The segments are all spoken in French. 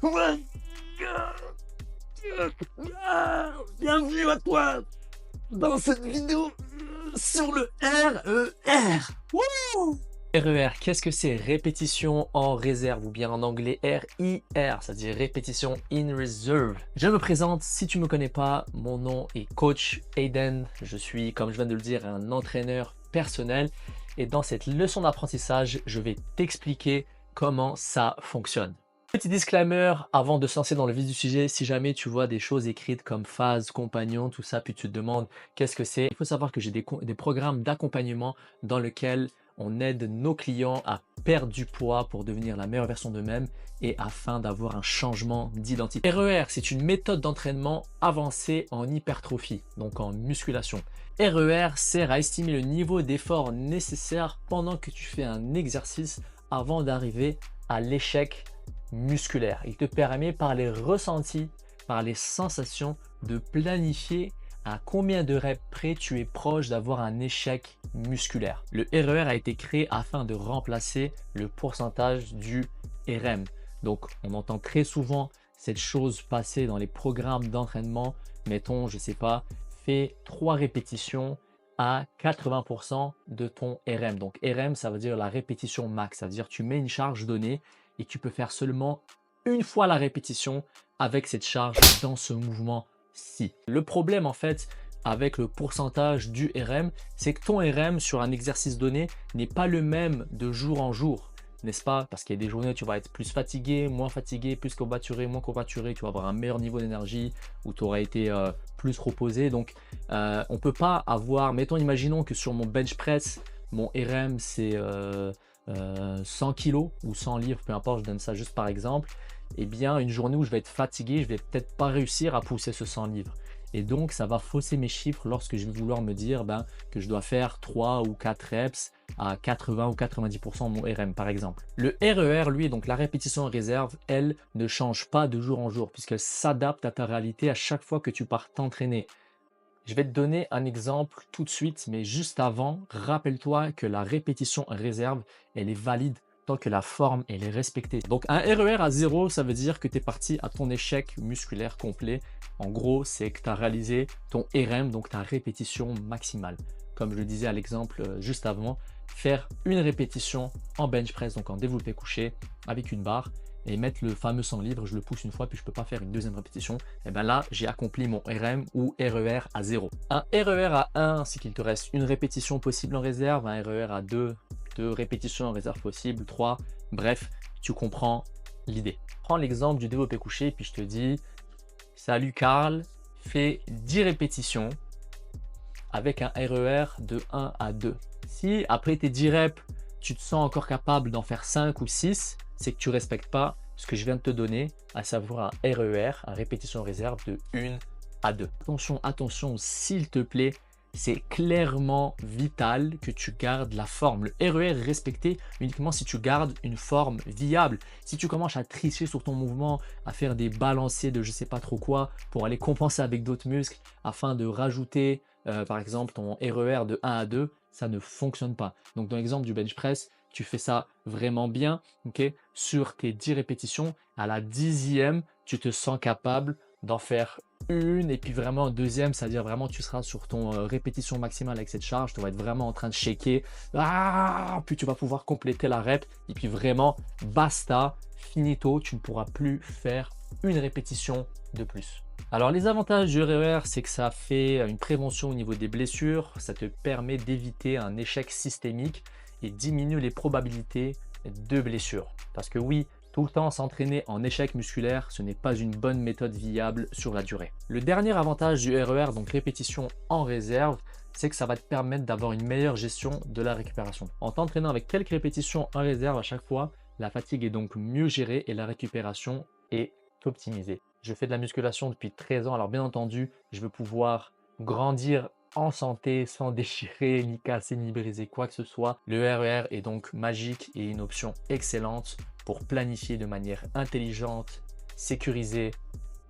Ouais. Bienvenue à toi dans cette vidéo sur le RER. Wouh. RER, qu'est-ce que c'est? Répétition en réserve ou bien en anglais RIR, c'est-à-dire répétition in reserve. Je me présente, si tu ne me connais pas, mon nom est Coach Aiden. Je suis, comme je viens de le dire, un entraîneur personnel et dans cette leçon d'apprentissage, je vais t'expliquer comment ça fonctionne. Petit disclaimer avant de se lancer dans le vif du sujet, si jamais tu vois des choses écrites comme phase, compagnon, tout ça, puis tu te demandes qu'est-ce que c'est, il faut savoir que j'ai des programmes d'accompagnement dans lesquels on aide nos clients à perdre du poids pour devenir la meilleure version d'eux-mêmes et afin d'avoir un changement d'identité. RER, c'est une méthode d'entraînement avancée en hypertrophie, donc en musculation. RER sert à estimer le niveau d'effort nécessaire pendant que tu fais un exercice avant d'arriver à l'échec musculaire. Il te permet par les ressentis, par les sensations de planifier à combien de reps près tu es proche d'avoir un échec musculaire. Le RER a été créé afin de remplacer le pourcentage du RM. Donc on entend très souvent cette chose passer dans les programmes d'entraînement. Mettons, je sais pas, fais 3 répétitions à 80% de ton RM. Donc RM, ça veut dire la répétition max. Ça veut dire tu mets une charge donnée et tu peux faire seulement une fois la répétition avec cette charge dans ce mouvement-ci. Le problème en fait avec le pourcentage du RM, c'est que ton RM sur un exercice donné n'est pas le même de jour en jour, n'est-ce pas? Parce qu'il y a des journées où tu vas être plus fatigué, plus courbaturé, moins courbaturé, tu vas avoir un meilleur niveau d'énergie, où tu auras été plus reposé. Donc on ne peut pas avoir, imaginons que sur mon bench press, mon RM c'est 100 kg ou 100 livres, peu importe, je donne ça juste par exemple, et bien une journée où je vais être fatigué, je vais peut-être pas réussir à pousser ce 100 livres. Et donc ça va fausser mes chiffres lorsque je vais vouloir me dire que je dois faire 3 ou 4 reps à 80 ou 90% de mon RM par exemple. Le RER, lui, donc la répétition en réserve, elle ne change pas de jour en jour puisqu'elle s'adapte à ta réalité à chaque fois que tu pars t'entraîner. Je vais te donner un exemple tout de suite, mais juste avant, rappelle-toi que la répétition en réserve, elle est valide tant que la forme elle est respectée. Donc un RER à 0, ça veut dire que tu es parti à ton échec musculaire complet. En gros, c'est que tu as réalisé ton RM, donc ta répétition maximale. Comme je le disais à l'exemple juste avant, faire une répétition en bench press, donc en développé couché, avec une barre, et mettre le fameux 100 livres, je le pousse une fois, puis je ne peux pas faire une deuxième répétition, et bien là, j'ai accompli mon RM ou RER à 0. Un RER à 1, c'est qu'il te reste une répétition possible en réserve, un RER à 2, 2 répétitions en réserve possible, 3, bref, tu comprends l'idée. Prends l'exemple du développé couché, puis je te dis, salut Karl, fais 10 répétitions avec un RER de 1 à 2. Si après tes 10 reps, tu te sens encore capable d'en faire 5 ou 6, c'est que tu ne respectes pas ce que je viens de te donner, à savoir un RER, un répétition en réserve de 1 à 2. Attention, attention, s'il te plaît, c'est clairement vital que tu gardes la forme. Le RER est respecté uniquement si tu gardes une forme viable. Si tu commences à tricher sur ton mouvement, à faire des balanciers de je sais pas trop quoi pour aller compenser avec d'autres muscles afin de rajouter par exemple ton RER de 1 à 2, ça ne fonctionne pas. Donc dans l'exemple du bench press, tu fais ça vraiment bien, ok? Sur tes 10 répétitions, à la 10e, tu te sens capable d'en faire une et puis vraiment deuxième, c'est-à-dire vraiment tu seras sur ton répétition maximale avec cette charge, tu vas être vraiment en train de shaker, puis tu vas pouvoir compléter la rep et puis vraiment basta, finito, tu ne pourras plus faire une répétition de plus. Alors les avantages du RER, c'est que ça fait une prévention au niveau des blessures, ça te permet d'éviter un échec systémique et diminue les probabilités de blessures. Parce que oui, tout le temps s'entraîner en échec musculaire, ce n'est pas une bonne méthode viable sur la durée. Le dernier avantage du RER, donc répétition en réserve, c'est que ça va te permettre d'avoir une meilleure gestion de la récupération. En t'entraînant avec quelques répétitions en réserve à chaque fois, la fatigue est donc mieux gérée et la récupération est optimisée. Je fais de la musculation depuis 13 ans, alors bien entendu, je veux pouvoir grandir en santé, sans déchirer, ni casser, ni briser quoi que ce soit. Le RER est donc magique et une option excellente pour planifier de manière intelligente, sécurisée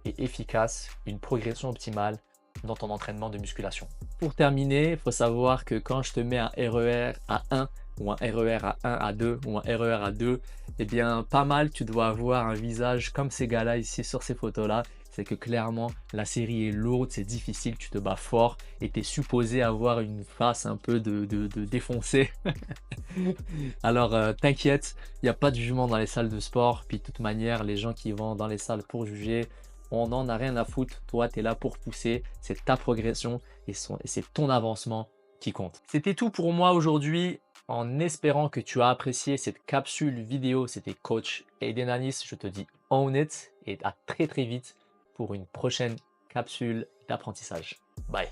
et efficace une progression optimale dans ton entraînement de musculation. Pour terminer, il faut savoir que quand je te mets un RER à 1 ou un RER à 1 à 2 ou un RER à 2, Eh bien, pas mal, tu dois avoir un visage comme ces gars-là ici sur ces photos-là. C'est que clairement, la série est lourde, c'est difficile, tu te bats fort et tu es supposé avoir une face un peu de défoncé. Alors, t'inquiète, il n'y a pas de jugement dans les salles de sport. Puis de toute manière, les gens qui vont dans les salles pour juger, on n'en a rien à foutre. Toi, tu es là pour pousser, c'est ta progression et c'est ton avancement qui compte. C'était tout pour moi aujourd'hui. En espérant que tu as apprécié cette capsule vidéo, c'était coach Aiden Anis. Je te dis own it et à très très vite pour une prochaine capsule d'apprentissage. Bye.